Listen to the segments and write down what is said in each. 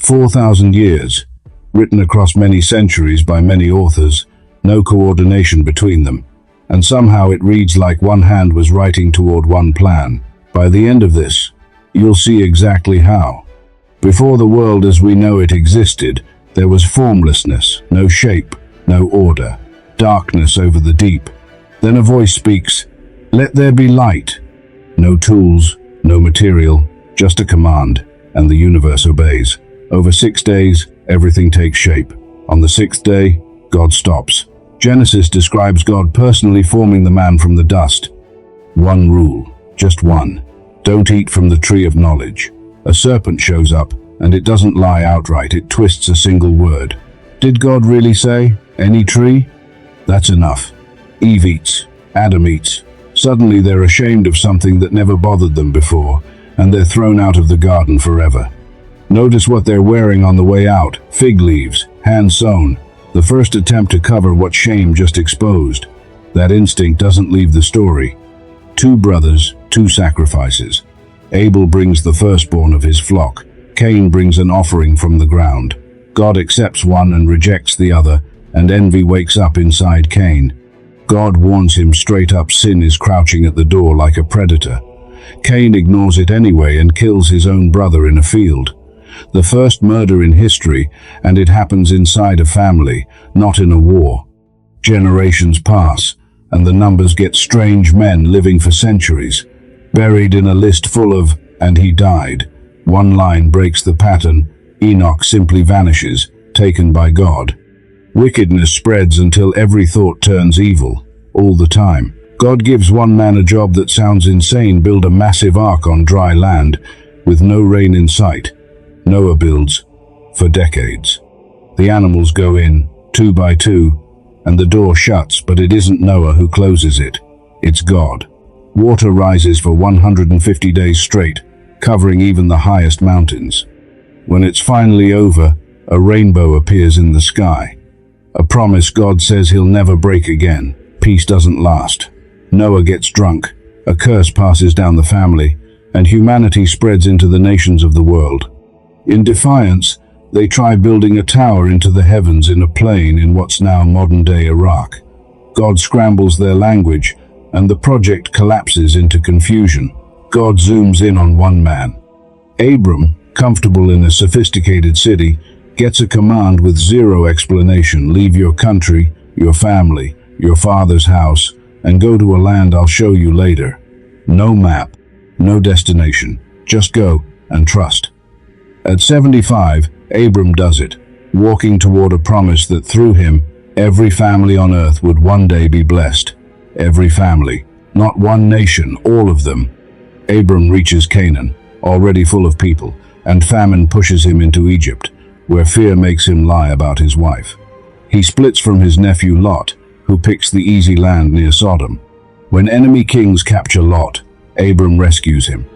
4,000 years, written across many centuries by many authors, no coordination between them, and somehow it reads like one hand was writing toward one plan. By the end of this, you'll see exactly how. Before the world as we know it existed, there was formlessness, no shape, no order, darkness over the deep. Then a voice speaks, "Let there be light." No tools, no material, just a command, and the universe obeys. Over 6 days, everything takes shape. On the 6th day, God stops. Genesis describes God personally forming the man from the dust. One rule, just one. Don't eat from the tree of knowledge. A serpent shows up, and it doesn't lie outright, it twists a single word. Did God really say, any tree? That's enough. Eve eats, Adam eats. Suddenly they're ashamed of something that never bothered them before, and they're thrown out of the garden forever. Notice what they're wearing on the way out, fig leaves, hand-sewn, the first attempt to cover what shame just exposed. That instinct doesn't leave the story. 2 brothers, 2 sacrifices. Abel brings the firstborn of his flock. Cain brings an offering from the ground. God accepts one and rejects the other, and envy wakes up inside Cain. God warns him straight up, sin is crouching at the door like a predator. Cain ignores it anyway and kills his own brother in a field. The first murder in history, and it happens inside a family, not in a war. Generations pass, and the numbers get strange, men living for centuries, buried in a list full of, and he died. One line breaks the pattern. Enoch simply vanishes, taken by God. Wickedness spreads until every thought turns evil, all the time. God gives one man a job that sounds insane: build a massive ark on dry land, with no rain in sight. Noah builds, for decades. The animals go in, 2 by 2, and the door shuts, but it isn't Noah who closes it. It's God. Water rises for 150 days straight, covering even the highest mountains. When it's finally over, a rainbow appears in the sky. A promise God says he'll never break again. Peace doesn't last. Noah gets drunk, a curse passes down the family, and humanity spreads into the nations of the world. In defiance, they try building a tower into the heavens in a plain in what's now modern-day Iraq. God scrambles their language, and the project collapses into confusion. God zooms in on one man. Abram, comfortable in a sophisticated city, gets a command with zero explanation: leave your country, your family, your father's house, and go to a land I'll show you later. No map, no destination, just go and trust. At 75, Abram does it, walking toward a promise that through him, every family on earth would one day be blessed. Every family, not one nation, all of them. Abram reaches Canaan, already full of people, and famine pushes him into Egypt, where fear makes him lie about his wife. He splits from his nephew Lot, who picks the easy land near Sodom. When enemy kings capture Lot, Abram rescues him.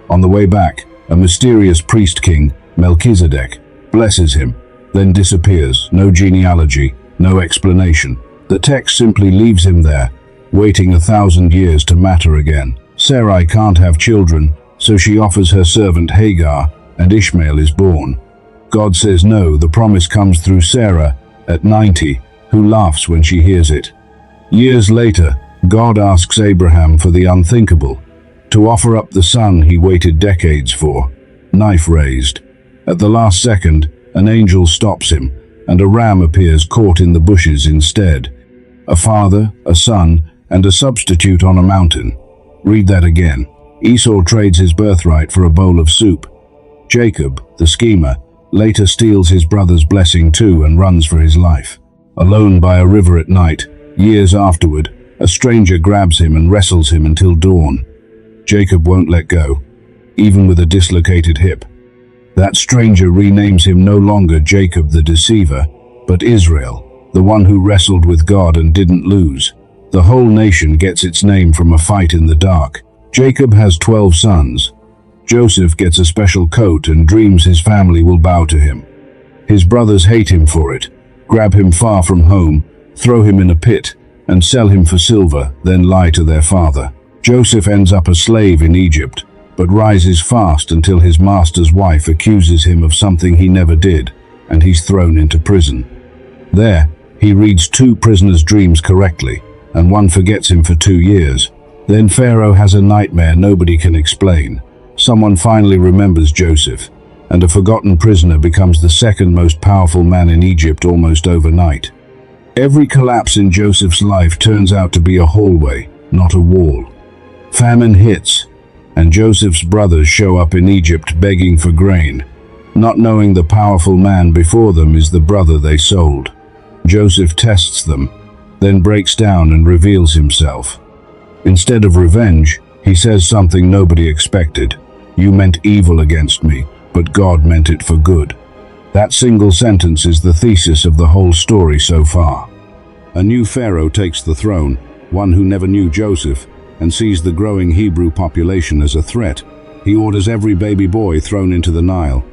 On the way back, a mysterious priest king, Melchizedek, blesses him, then disappears. No genealogy, no explanation. The text simply leaves him there, waiting 1,000 years to matter again. Sarai can't have children, so she offers her servant Hagar, and Ishmael is born. God says no. The promise comes through Sarah, at 90, who laughs when she hears it. Years later, God asks Abraham for the unthinkable, to offer up the son he waited decades for. Knife raised. At the last second, an angel stops him, and a ram appears caught in the bushes instead. A father, a son, and a substitute on a mountain. Read that again. Esau trades his birthright for a bowl of soup. Jacob, the schemer, later steals his brother's blessing too and runs for his life. Alone by a river at night, years afterward, a stranger grabs him and wrestles him until dawn. Jacob won't let go, even with a dislocated hip. That stranger renames him no longer Jacob the deceiver, but Israel, the one who wrestled with God and didn't lose. The whole nation gets its name from a fight in the dark. Jacob has 12 sons. Joseph gets a special coat and dreams his family will bow to him. His brothers hate him for it, grab him far from home, throw him in a pit, and sell him for silver, then lie to their father. Joseph ends up a slave in Egypt, but rises fast until his master's wife accuses him of something he never did, and he's thrown into prison. There, he reads 2 prisoners' dreams correctly, and one forgets him for 2 years. Then Pharaoh has a nightmare nobody can explain. Someone finally remembers Joseph, and a forgotten prisoner becomes the second most powerful man in Egypt almost overnight. Every collapse in Joseph's life turns out to be a hallway, not a wall. Famine hits, and Joseph's brothers show up in Egypt begging for grain, not knowing the powerful man before them is the brother they sold. Joseph tests them, then breaks down and reveals himself. Instead of revenge, he says something nobody expected. "You meant evil against me, but God meant it for good." That single sentence is the thesis of the whole story so far. A new pharaoh takes the throne, one who never knew Joseph, and sees the growing Hebrew population as a threat. He orders every baby boy thrown into the Nile.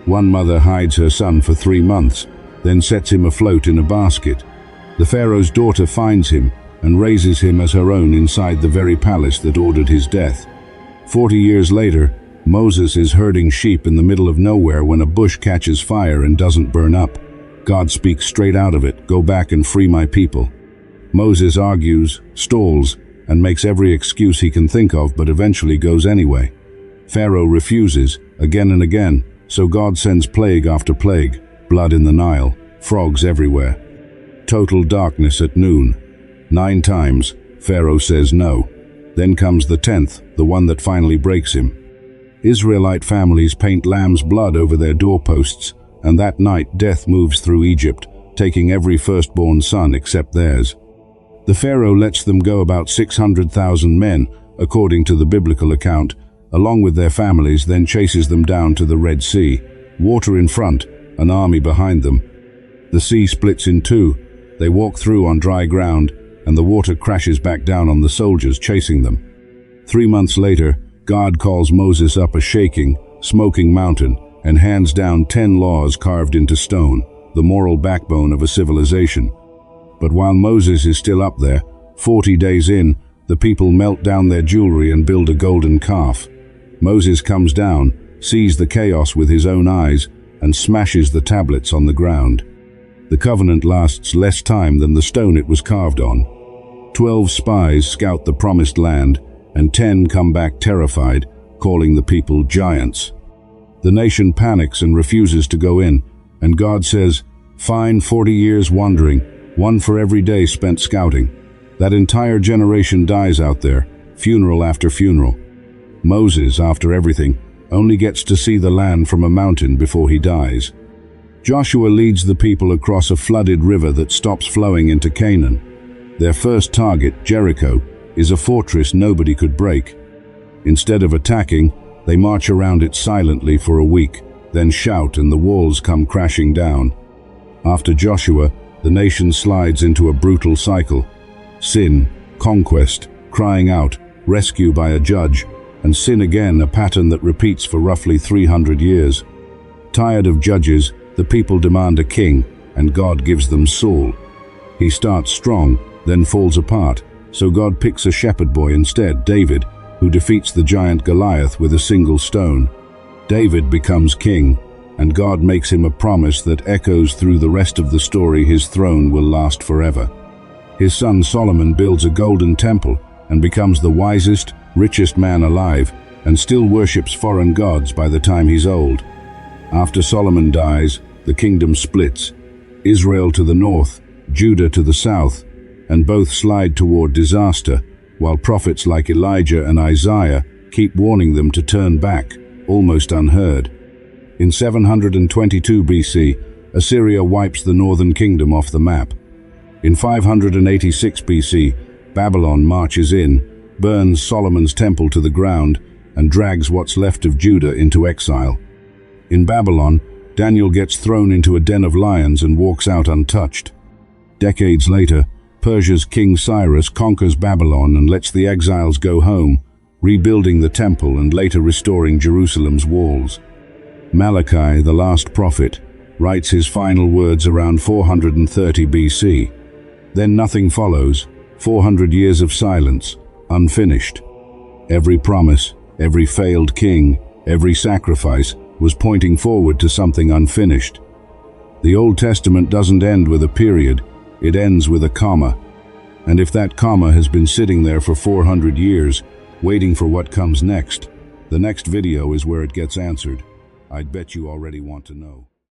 One mother hides her son for 3 months, then sets him afloat in a basket. The pharaoh's daughter finds him and raises him as her own inside the very palace that ordered his death. 40 years later, Moses is herding sheep in the middle of nowhere when a bush catches fire and doesn't burn up. God speaks straight out of it, "Go back and free my people." Moses argues, stalls, and makes every excuse he can think of, but eventually goes anyway. Pharaoh refuses, again and again, so God sends plague after plague, blood in the Nile, frogs everywhere. Total darkness at noon. 9 times, Pharaoh says no. Then comes the 10th, the one that finally breaks him. Israelite families paint lamb's blood over their doorposts, and that night death moves through Egypt, taking every firstborn son except theirs. The Pharaoh lets them go about 600,000 men, according to the biblical account, along with their families, then chases them down to the Red Sea. Water in front, an army behind them. The sea splits in 2. They walk through on dry ground, and the water crashes back down on the soldiers chasing them. 3 months later, God calls Moses up a shaking, smoking mountain and hands down 10 laws carved into stone, the moral backbone of a civilization. But while Moses is still up there, 40 days in, the people melt down their jewelry and build a golden calf. Moses comes down, sees the chaos with his own eyes, and smashes the tablets on the ground. The covenant lasts less time than the stone it was carved on. 12 spies scout the promised land, and 10 come back terrified, calling the people giants. The nation panics and refuses to go in, and God says, "Fine, 40 years wandering, 1 for every day spent scouting." That entire generation dies out there, funeral after funeral. Moses, after everything, only gets to see the land from a mountain before he dies. Joshua leads the people across a flooded river that stops flowing into Canaan. Their first target, Jericho, is a fortress nobody could break. Instead of attacking, they march around it silently for a week, then shout and the walls come crashing down. After Joshua, the nation slides into a brutal cycle. Sin, conquest, crying out, rescue by a judge, and sin again, a pattern that repeats for roughly 300 years. Tired of judges, the people demand a king, and God gives them Saul. He starts strong, then falls apart, so God picks a shepherd boy instead, David, who defeats the giant Goliath with a single stone. David becomes king, and God makes him a promise that echoes through the rest of the story: his throne will last forever. His son Solomon builds a golden temple and becomes the wisest, richest man alive, and still worships foreign gods by the time he's old. After Solomon dies, the kingdom splits, Israel to the north, Judah to the south, and both slide toward disaster, while prophets like Elijah and Isaiah keep warning them to turn back, almost unheard. In 722 BC, Assyria wipes the northern kingdom off the map. In 586 BC, Babylon marches in, burns Solomon's temple to the ground, and drags what's left of Judah into exile. In Babylon, Daniel gets thrown into a den of lions and walks out untouched. Decades later, Persia's King Cyrus conquers Babylon and lets the exiles go home, rebuilding the temple and later restoring Jerusalem's walls. Malachi, the last prophet, writes his final words around 430 BC. Then nothing follows, 400 years of silence, unfinished. Every promise, Every failed king, every sacrifice, was pointing forward to something unfinished. The Old Testament doesn't end with a period, it ends with a comma. And if that comma has been sitting there for 400 years, waiting for what comes next, the next video is where it gets answered. I'd bet you already want to know.